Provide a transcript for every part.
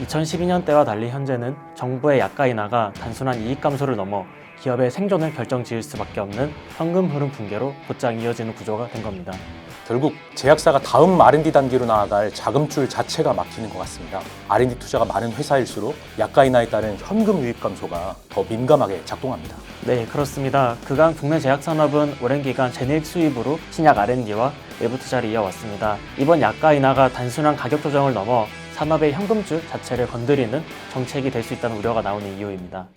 2012년대와 달리 현재는 정부의 약가 인하가 단순한 이익 감소를 넘어 기업의 생존을 결정지을 수밖에 없는 현금 흐름 붕괴로 곧장 이어지는 구조가 된 겁니다. 결국 제약사가 다음 R&D 단계로 나아갈 자금줄 자체가 막히는 것 같습니다. R&D 투자가 많은 회사일수록 약가 인하에 따른 현금 유입 감소가 더 민감하게 작동합니다. 네, 그렇습니다. 그간 국내 제약 산업은 오랜 기간 제네릭 수입으로 신약 R&D와 외부 투자를 이어왔습니다. 이번 약가 인하가 단순한 가격 조정을 넘어 산업의 현금줄 자체를 건드리는 정책이 될 수 있다는 우려가 나오는 이유입니다.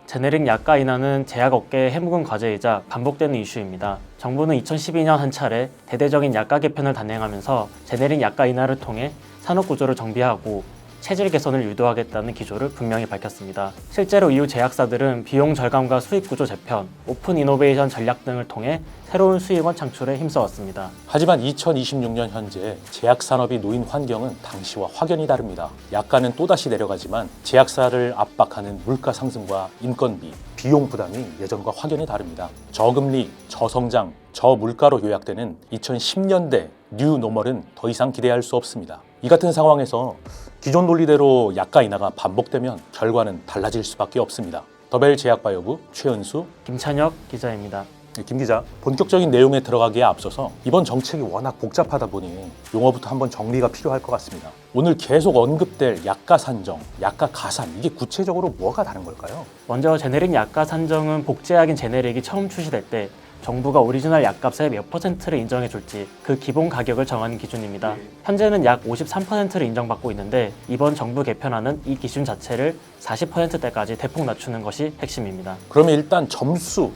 제네릭 약가 인하는 제약업계의 해묵은 과제이자 반복되는 이슈입니다. 정부는 2012년 한 차례 대대적인 약가 개편을 단행하면서 제네릭 약가 인하를 통해 산업 구조를 정비하고 체질 개선을 유도하겠다는 기조를 분명히 밝혔습니다. 실제로 이후 제약사들은 비용 절감과 수익 구조 재편, 오픈 이노베이션 전략 등을 통해 새로운 수익원 창출에 힘써왔습니다. 하지만 2026년 현재 제약 산업이 놓인 환경은 당시와 확연히 다릅니다. 약가는 또다시 내려가지만 제약사를 압박하는 물가 상승과 인건비, 비용 부담이 예전과 확연히 다릅니다. 저금리, 저성장, 저물가로 요약되는 2010년대 뉴 노멀은 더 이상 기대할 수 없습니다. 이 같은 상황에서 기존 논리대로 약가 인하가 반복되면 결과는 달라질 수밖에 없습니다. 더벨 제약바이오부 최은수, 김찬혁 기자입니다. 김 기자, 본격적인 내용에 들어가기에 앞서서 이번 정책이 워낙 복잡하다 보니 용어부터 한번 정리가 필요할 것 같습니다. 오늘 계속 언급될 약가 산정, 약가 가산, 이게 구체적으로 뭐가 다른 걸까요? 먼저 제네릭 약가 산정은 복제약인 제네릭이 처음 출시될 때 정부가 오리지널 약값의 몇 퍼센트를 인정해줄지 그 기본 가격을 정하는 기준입니다. 현재는 약 53%를 인정받고 있는데 이번 정부 개편안은 이 기준 자체를 40%대까지 대폭 낮추는 것이 핵심입니다. 그러면 일단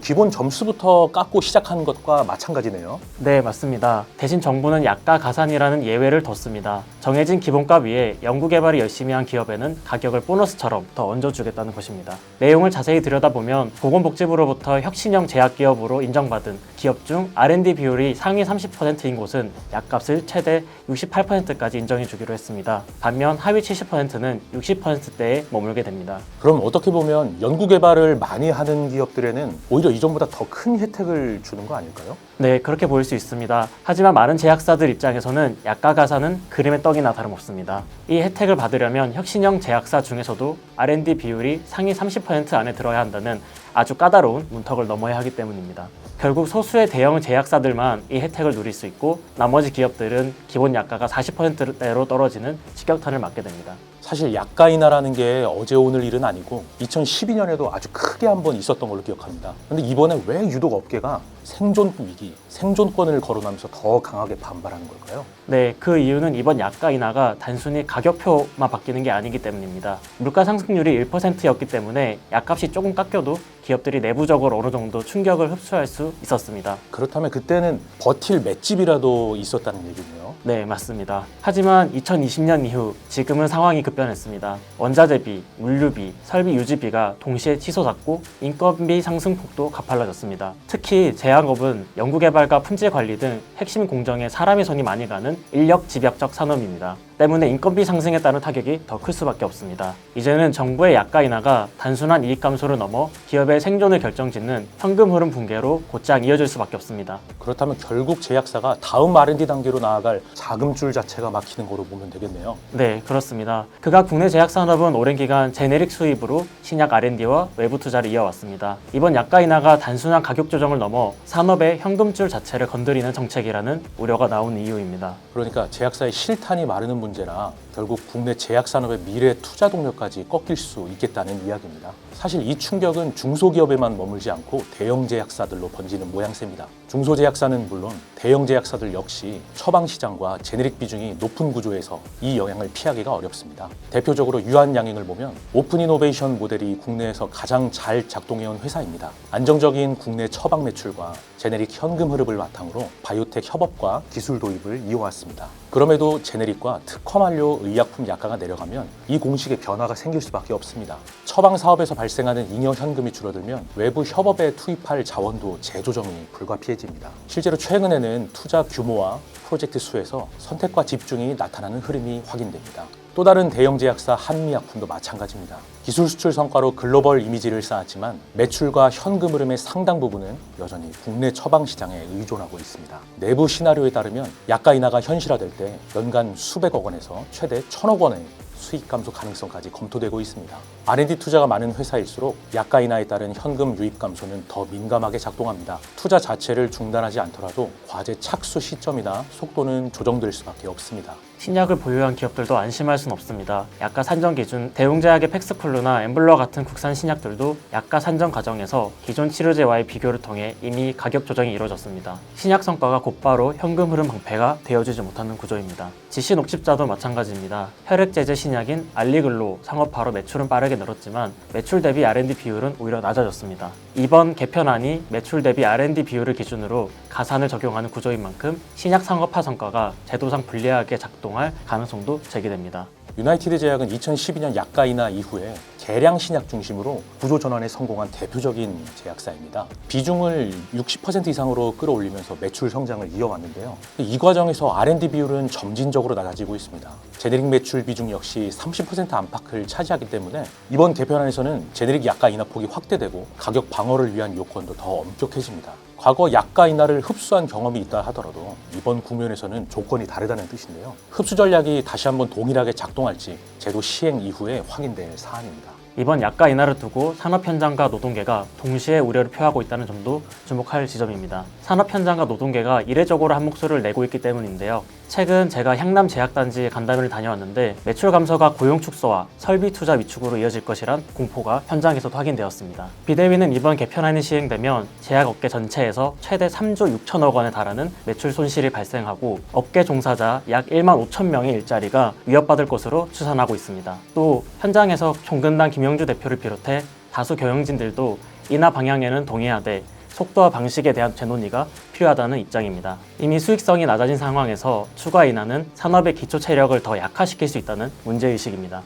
기본 점수부터 깎고 시작하는 것과 마찬가지네요. 네, 맞습니다. 대신 정부는 약가 가산이라는 예외를 뒀습니다. 정해진 기본가 위에 연구개발을 열심히 한 기업에는 가격을 보너스처럼 더 얹어주겠다는 것입니다. 내용을 자세히 들여다보면 보건복지부로부터 혁신형 제약기업으로 인정받은 기업 중 R&D 비율이 상위 30%인 곳은 약값을 최대 68%까지 인정해주기로 했습니다. 반면 하위 70%는 60%대에 머물게 됩니다. 그럼 어떻게 보면 연구개발을 많이 하는 기업들에는 오히려 이전보다 더 큰 혜택을 주는 거 아닐까요? 네, 그렇게 보일 수 있습니다. 하지만 많은 제약사들 입장에서는 약가 가산은 그림의 떡이나 다름없습니다. 이 혜택을 받으려면 혁신형 제약사 중에서도 R&D 비율이 상위 30% 안에 들어야 한다는 아주 까다로운 문턱을 넘어야 하기 때문입니다. 결국 소수의 대형 제약사들만 이 혜택을 누릴 수 있고 나머지 기업들은 기본 약가가 40%대로 떨어지는 직격탄을 맞게 됩니다. 사실 약가 인하라는 게 어제 오늘 일은 아니고 2012년에도 아주 크게 한번 있었던 걸로 기억합니다. 근데 이번에 왜 유독 업계가 생존 위기, 생존권을 거론하면서 더 강하게 반발하는 걸까요? 네, 그 이유는 이번 약가 인하가 단순히 가격표만 바뀌는 게 아니기 때문입니다. 물가 상승률이 1%였기 때문에 약값이 조금 깎여도 기업들이 내부적으로 어느 정도 충격을 흡수할 수 있었습니다. 그렇다면 그때는 버틸 맷집이라도 있었다는 얘기네요. 네, 맞습니다. 하지만 2020년 이후 지금은 상황이 급변했습니다. 원자재비, 물류비, 설비 유지비가 동시에 치솟았고 인건비 상승폭도 가팔라졌습니다. 특히 제약업은 연구개발과 품질관리 등 핵심 공정에 사람의 손이 많이 가는 인력 집약적 산업입니다. 때문에 인건비 상승에 따른 타격이 더 클 수밖에 없습니다. 이제는 정부의 약가 인하가 단순한 이익 감소를 넘어 기업의 생존을 결정짓는 현금 흐름 붕괴로 곧장 이어질 수밖에 없습니다. 그렇다면 결국 제약사가 다음 R&D 단계로 나아갈 자금줄 자체가 막히는 거로 보면 되겠네요. 네, 그렇습니다. 그간 국내 제약 산업은 오랜 기간 제네릭 수입으로 신약 R&D와 외부 투자를 이어왔습니다. 이번 약가 인하가 단순한 가격 조정을 넘어 산업의 현금줄 자체를 건드리는 정책이라는 우려가 나오는 이유입니다. 그러니까 제약사의 실탄이 마르는 문제라 결국 국내 제약산업의 미래 투자 동력까지 꺾일 수 있겠다는 이야기입니다. 사실 이 충격은 중소기업에만 머물지 않고 대형 제약사들로 번지는 모양새입니다. 중소제약사는 물론 대형 제약사들 역시 처방시장과 제네릭 비중이 높은 구조에서 이 영향을 피하기가 어렵습니다. 대표적으로 유한양행을 보면 오픈 이노베이션 모델이 국내에서 가장 잘 작동해온 회사입니다. 안정적인 국내 처방 매출과 제네릭 현금 흐름을 바탕으로 바이오텍 협업과 기술 도입을 이어왔습니다. 그럼에도 제네릭과 특허만료 의약품 약가가 내려가면 이 공식에 변화가 생길 수밖에 없습니다. 처방 사업에서 발생하는 잉여 현금이 줄어들면 외부 협업에 투입할 자원도 재조정이 불가피해집니다. 실제로 최근에는 투자 규모와 프로젝트 수에서 선택과 집중이 나타나는 흐름이 확인됩니다. 또 다른 대형 제약사 한미약품도 마찬가지입니다. 기술 수출 성과로 글로벌 이미지를 쌓았지만 매출과 현금 흐름의 상당 부분은 여전히 국내 처방 시장에 의존하고 있습니다. 내부 시나리오에 따르면 약가 인하가 현실화될 때 연간 수백억 원에서 최대 1,000억 원의 수익 감소 가능성까지 검토되고 있습니다. R&D 투자가 많은 회사일수록 약가 인하에 따른 현금 유입 감소는 더 민감하게 작동합니다. 투자 자체를 중단하지 않더라도 과제 착수 시점이나 속도는 조정될 수밖에 없습니다. 신약을 보유한 기업들도 안심할 순 없습니다. 약가 산정 기준, 대웅제약의 팩스쿨루나 엠블러 같은 국산 신약들도 약가 산정 과정에서 기존 치료제와의 비교를 통해 이미 가격 조정이 이루어졌습니다. 신약 성과가 곧바로 현금 흐름 방패가 되어주지 못하는 구조입니다. 지시 녹십자도 마찬가지입니다. 혈액제제 신약인 알리글로 상업화로 매출은 빠르게 늘었지만 매출 대비 R&D 비율은 오히려 낮아졌습니다. 이번 개편안이 매출 대비 R&D 비율을 기준으로 가산을 적용하는 구조인 만큼 신약 상업화 성과가 제도상 불리하게 작동할 가능성도 제기됩니다. 유나이티드 제약은 2012년 약가 인하 이후에 개량 신약 중심으로 구조 전환에 성공한 대표적인 제약사입니다. 비중을 60% 이상으로 끌어올리면서 매출 성장을 이어왔는데요. 이 과정에서 R&D 비율은 점진적으로 낮아지고 있습니다. 제네릭 매출 비중 역시 30% 안팎을 차지하기 때문에 이번 개편안에서는 제네릭 약가 인하폭이 확대되고 가격 방어를 위한 요건도 더 엄격해집니다. 과거 약가 인하를 흡수한 경험이 있다 하더라도 이번 국면에서는 조건이 다르다는 뜻인데요. 흡수 전략이 다시 한번 동일하게 작동할지 제도 시행 이후에 확인될 사안입니다. 이번 약가 인하를 두고 산업 현장과 노동계가 동시에 우려를 표하고 있다는 점도 주목할 지점입니다. 산업 현장과 노동계가 이례적으로 한 목소리를 내고 있기 때문인데요. 최근 제가 향남 제약단지 간담회를 다녀왔는데 매출 감소가 고용 축소와 설비 투자 위축으로 이어질 것이란 공포가 현장에서도 확인되었습니다. 비대위는 이번 개편안이 시행되면 제약업계 전체에서 최대 3조 6천억 원에 달하는 매출 손실이 발생하고 업계 종사자 약 1만 5천 명의 일자리가 위협받을 것으로 추산하고 있습니다. 또 현장에서 종근당 김영주 대표를 비롯해 다수 경영진들도 인하 방향에는 동의하되 속도와 방식에 대한 재논의가 필요하다는 입장입니다. 이미 수익성이 낮아진 상황에서 추가 인하는 산업의 기초 체력을 더 약화시킬 수 있다는 문제의식입니다.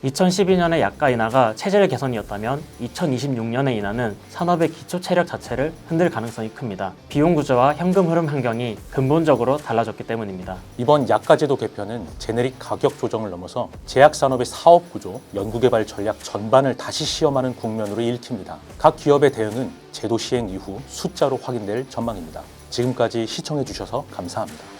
2012년의 약가 인하가 체질 개선이었다면 2026년의 인하는 산업의 기초 체력 자체를 흔들 가능성이 큽니다. 비용 구조와 현금 흐름 환경이 근본적으로 달라졌기 때문입니다. 이번 약가제도 개편은 제네릭 가격 조정을 넘어서 제약산업의 사업 구조, 연구개발 전략 전반을 다시 시험하는 국면으로 읽힙니다. 각 기업의 대응은 제도 시행 이후 숫자로 확인될 전망입니다. 지금까지 시청해 주셔서 감사합니다.